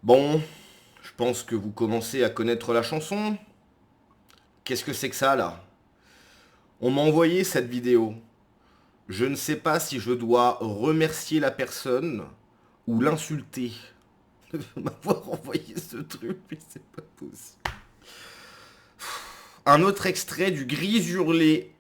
Bon, je pense que vous commencez à connaître la chanson. Qu'est-ce que c'est que ça là? On m'a envoyé cette vidéo. Je ne sais pas si je dois remercier la personne ou l'insulter de m'avoir envoyé ce truc, mais c'est pas possible. Un autre extrait du Gris hurlé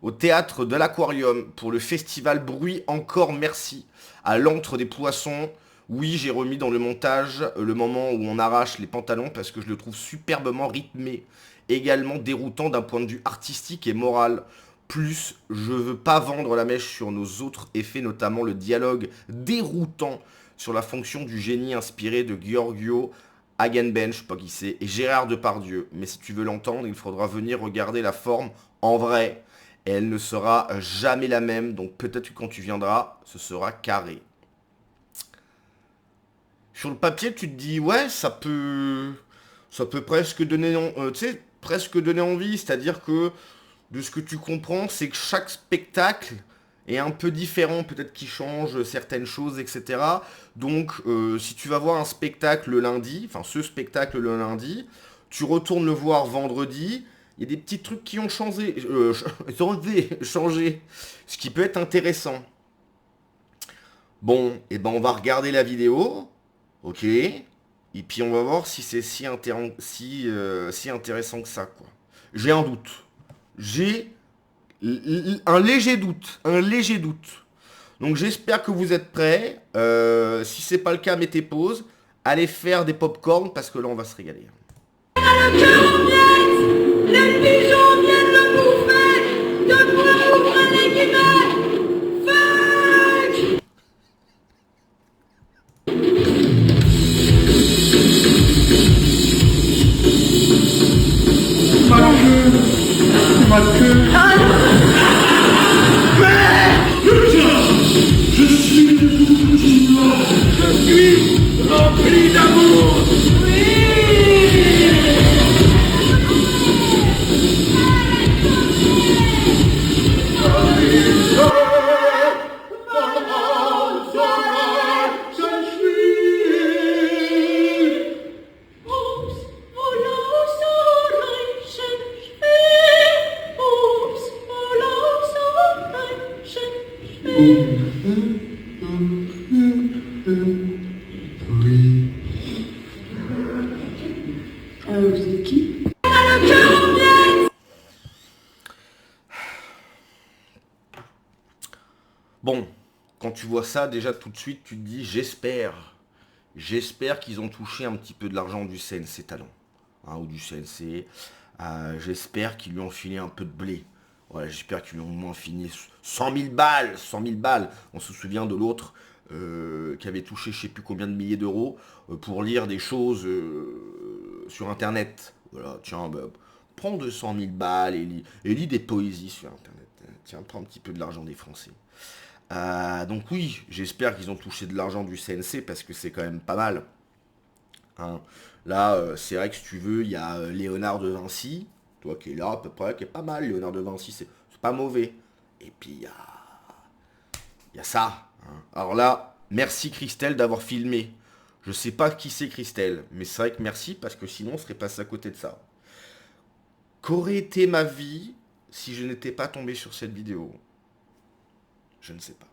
au théâtre de l'Aquarium pour le festival Bruit encore merci à l'antre des poissons. Oui, j'ai remis dans le montage le moment où on arrache les pantalons parce que je le trouve superbement rythmé, également déroutant d'un point de vue artistique et moral. Plus, je veux pas vendre la mèche sur nos autres effets, notamment le dialogue déroutant sur la fonction du génie inspiré de Giorgio Agamben, je sais pas qui c'est, et Gérard Depardieu. Mais si tu veux l'entendre, il faudra venir regarder la forme en vrai. Et elle ne sera jamais la même, donc peut-être que quand tu viendras, ce sera carré. Sur le papier, tu te dis, ouais, ça peut presque donner, tu sais, presque donner envie. C'est-à-dire que de ce que tu comprends, c'est que chaque spectacle est un peu différent, peut-être qu'il change certaines choses, etc. Donc, si tu vas voir un spectacle le lundi, enfin ce spectacle le lundi, tu retournes le voir vendredi, il y a des petits trucs qui ont changé, changé, ce qui peut être intéressant. Bon, et ben on va regarder la vidéo, ok, et puis on va voir si c'est si intéressant que ça, quoi. J'ai un doute. J'ai un léger doute, un léger doute. Donc j'espère que vous êtes prêts. Si c'est pas le cas, mettez pause. Allez faire des pop-corn parce que là on va se régaler. Le cœur en miettes, les pigeons viennent le bouffer, debout ouvrez les guillemets, fuck. Ma queue, ma queue. Je suis je suis rempli d'amour. Oops, oh so oops, oh Oui. vous êtes qui? Le cœur en miettes. Bon, quand tu vois ça, déjà tout de suite tu te dis j'espère qu'ils ont touché un petit peu de l'argent du CNC Talent, hein, ou du CNC. J'espère qu'ils lui ont filé un peu de blé. Voilà, j'espère qu'ils lui ont au moins filé 100 000 balles, 100 000 balles. On se souvient de l'autre qui avait touché je sais plus combien de milliers d'euros pour lire des choses sur Internet. Voilà, tiens, bah, prends 200 000 balles et lis des poésies sur Internet. Tiens, prends un petit peu de l'argent des Français. Donc oui, j'espère qu'ils ont touché de l'argent du CNC parce que c'est quand même pas mal, hein. Là, c'est vrai que si tu veux, il y a Léonard de Vinci, toi qui est là à peu près, qui est pas mal. Léonard de Vinci, c'est pas mauvais. Et puis il y a ça, hein. Alors là, merci Christelle d'avoir filmé. Je sais pas qui c'est Christelle, mais c'est vrai que merci parce que sinon on serait passé à côté de ça. Qu'aurait été ma vie si je n'étais pas tombé sur cette vidéo? Je ne sais pas.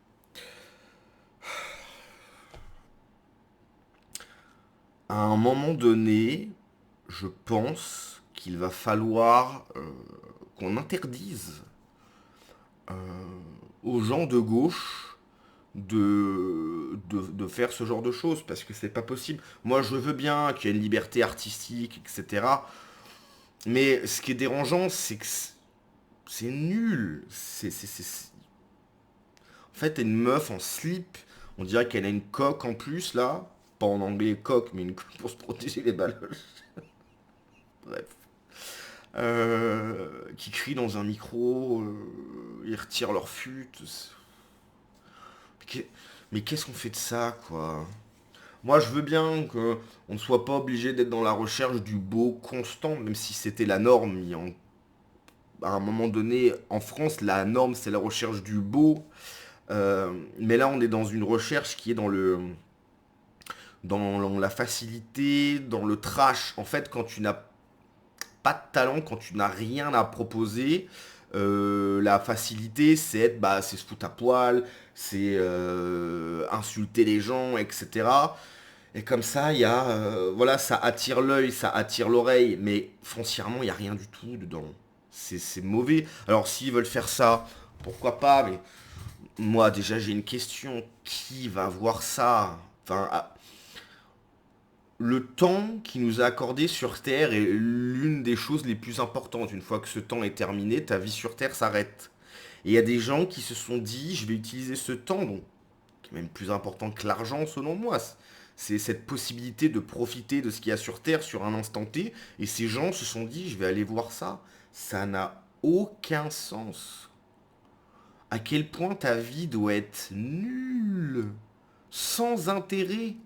À un moment donné, je pense qu'il va falloir qu'on interdise euh, aux gens de gauche de faire ce genre de choses, parce que c'est pas possible. Moi, je veux bien qu'il y ait une liberté artistique, etc. Mais ce qui est dérangeant, c'est que c'est nul. En fait, t'as une meuf en slip, on dirait qu'elle a une coque en plus, là. Pas en anglais coque, mais une coque pour se protéger les baloches. Bref. Qui crient dans un micro, ils retirent leur fut. Mais qu'est-ce qu'on fait de ça, quoi? Moi, je veux bien qu'on ne soit pas obligé d'être dans la recherche du beau constant, même si c'était la norme. À un moment donné, en France, la norme, c'est la recherche du beau. Mais là, on est dans une recherche qui est dans la facilité, dans le trash. En fait, quand tu n'as pas de talent, quand tu n'as rien à proposer, la facilité, c'est être, bah, c'est se foutre à poil, c'est insulter les gens, etc. Et comme ça, il y a, voilà, ça attire l'œil, ça attire l'oreille, mais foncièrement, il n'y a rien du tout dedans. C'est mauvais. Alors, s'ils veulent faire ça, pourquoi pas, mais moi, déjà, j'ai une question. Qui va voir ça? Enfin, le temps qui nous a accordé sur Terre est l'une des choses les plus importantes. Une fois que ce temps est terminé, ta vie sur Terre s'arrête. Et il y a des gens qui se sont dit, je vais utiliser ce temps, donc, qui est même plus important que l'argent selon moi. C'est cette possibilité de profiter de ce qu'il y a sur Terre sur un instant T. Et ces gens se sont dit, je vais aller voir ça. Ça n'a aucun sens. À quel point ta vie doit être nulle, sans intérêt,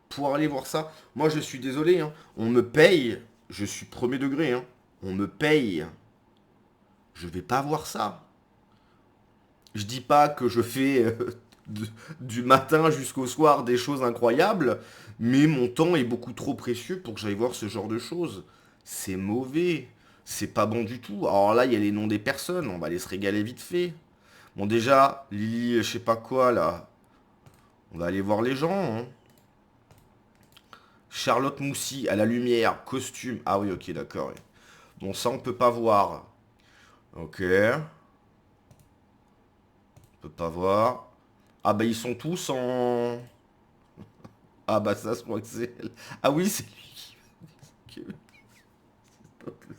pour aller voir ça. Moi, je suis désolé, hein. On me paye, je suis premier degré, hein. On me paye. Je vais pas voir ça. Je dis pas que je fais du matin jusqu'au soir des choses incroyables, mais mon temps est beaucoup trop précieux pour que j'aille voir ce genre de choses. C'est mauvais. C'est pas bon du tout. Alors là, il y a les noms des personnes, on va aller se régaler vite fait. Bon, déjà, Lily, je sais pas quoi, là. On va aller voir les gens, hein. Charlotte Moussy, à la lumière, costume. Ah oui, ok, d'accord. Oui. Bon, ça, on peut pas voir. Ok. On peut pas voir. Ah bah, ils sont tous en... Ah bah, ça, je crois que c'est elle. Ah oui, c'est lui qui... C'est pas possible.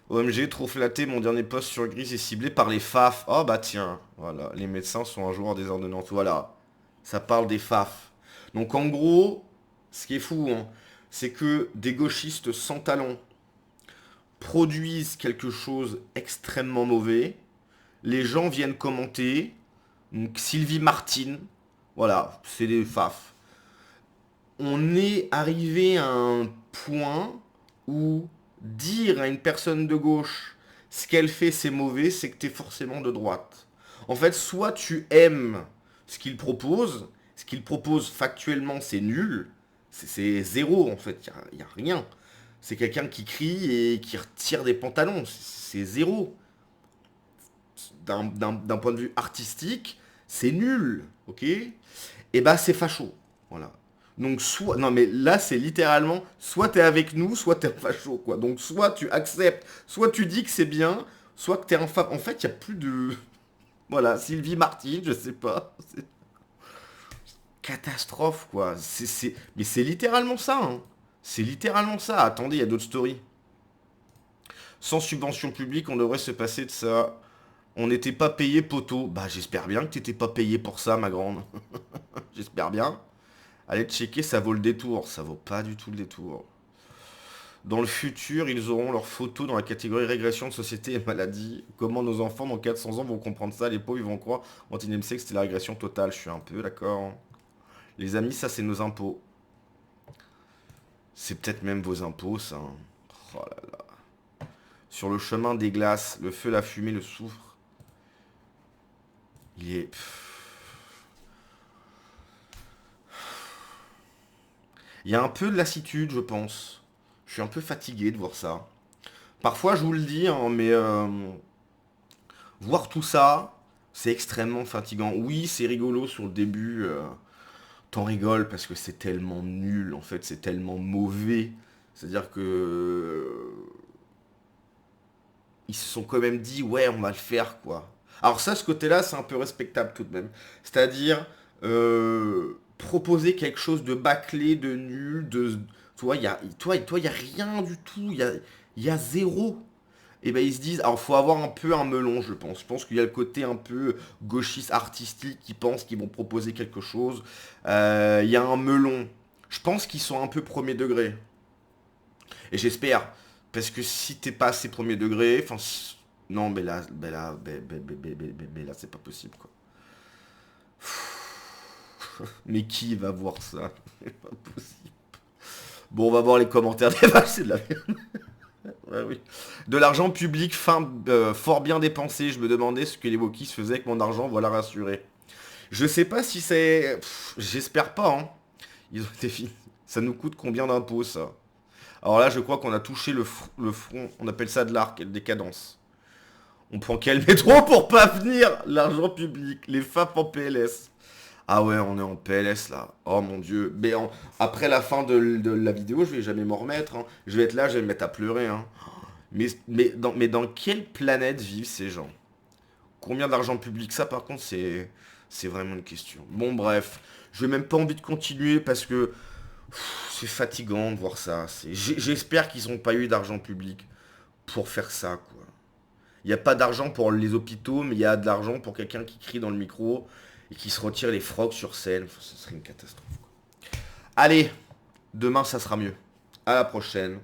OMG, trop flatté, mon dernier post sur Gris est ciblé par les FAF. Oh bah tiens, voilà, les médecins sont un jour des ordonnances. Voilà, ça parle des FAF. Donc en gros, ce qui est fou, hein, c'est que des gauchistes sans talent produisent quelque chose extrêmement mauvais. Les gens viennent commenter. Donc Sylvie Martine, voilà, c'est des FAF. On est arrivé à un point où dire à une personne de gauche ce qu'elle fait c'est mauvais, c'est que tu es forcément de droite. En fait, soit tu aimes ce qu'il propose factuellement c'est nul, c'est zéro en fait, il n'y a rien. C'est quelqu'un qui crie et qui retire des pantalons, c'est zéro. D'un point de vue artistique, c'est nul, ok? Et bah c'est facho, voilà. Donc soit, non mais là c'est littéralement, soit t'es avec nous, soit t'es un facho, quoi. Donc soit tu acceptes, soit tu dis que c'est bien, soit que t'es un fa... En fait, il n'y a plus de... Voilà, Sylvie Martine, je sais pas. C'est... Catastrophe, quoi. Mais c'est littéralement ça, hein. C'est littéralement ça. Attendez, il y a d'autres stories. Sans subvention publique, on devrait se passer de ça. On n'était pas payé, poteau. Bah j'espère bien que t'étais pas payé pour ça, ma grande. J'espère bien. Allez checker, ça vaut le détour. Ça vaut pas du tout le détour. Dans le futur, ils auront leurs photos dans la catégorie régression de société et maladie. Comment nos enfants dans 400 ans vont comprendre ça? Les pauvres, ils vont croire au XXIe siècle, c'était la régression totale. Je suis un peu d'accord. Les amis, ça, c'est nos impôts. C'est peut-être même vos impôts, ça. Oh là là. Sur le chemin des glaces, le feu, la fumée, le soufre. Il est... Il y a un peu de lassitude, je pense. Je suis un peu fatigué de voir ça. Parfois, je vous le dis, hein, mais voir tout ça, c'est extrêmement fatigant. Oui, c'est rigolo sur le début. T'en rigoles parce que c'est tellement nul, en fait, c'est tellement mauvais. C'est-à-dire que... Ils se sont quand même dit, ouais, on va le faire, quoi. Alors ça, ce côté-là, c'est un peu respectable tout de même. C'est-à-dire... proposer quelque chose de bâclé, de nul, de... Toi, il y a rien du tout, il y a zéro. Et ben ils se disent, alors faut avoir un peu un melon, je pense. Je pense qu'il y a le côté un peu gauchiste artistique qui pensent qu'ils vont proposer quelque chose. Il y a un melon. Je pense qu'ils sont un peu premier degré. Et j'espère, parce que si t'es pas assez premier degré, enfin, non, mais là, c'est pas possible, quoi. Mais qui va voir ça? C'est pas possible. Bon, on va voir les commentaires des vaches, c'est de la merde. Ouais, oui. De l'argent public fort bien dépensé. Je me demandais ce que les wokistes faisaient avec mon argent, voilà rassuré. Je sais pas si c'est... J'espère pas, hein. Ils ont été finis. Ça nous coûte combien d'impôts, ça? Alors là, je crois qu'on a touché le front. On appelle ça de l'arc, décadence. On prend quel métro pour pas venir? L'argent public. Les FAP en PLS. Ah ouais, on est en PLS là. Oh mon dieu. Mais après la fin de la vidéo, je vais jamais m'en remettre. Hein. Je vais être là, je vais me mettre à pleurer. Hein. Mais dans quelle planète vivent ces gens? Combien d'argent public? Ça par contre, c'est vraiment une question. Bon bref, je n'ai même pas envie de continuer parce que c'est fatigant de voir ça. J'espère qu'ils n'ont pas eu d'argent public pour faire ça, quoi. Il n'y a pas d'argent pour les hôpitaux, mais il y a de l'argent pour quelqu'un qui crie dans le micro et qui se retire les frocs sur scène. Enfin, ce serait une catastrophe, quoi. Allez, demain ça sera mieux. À la prochaine.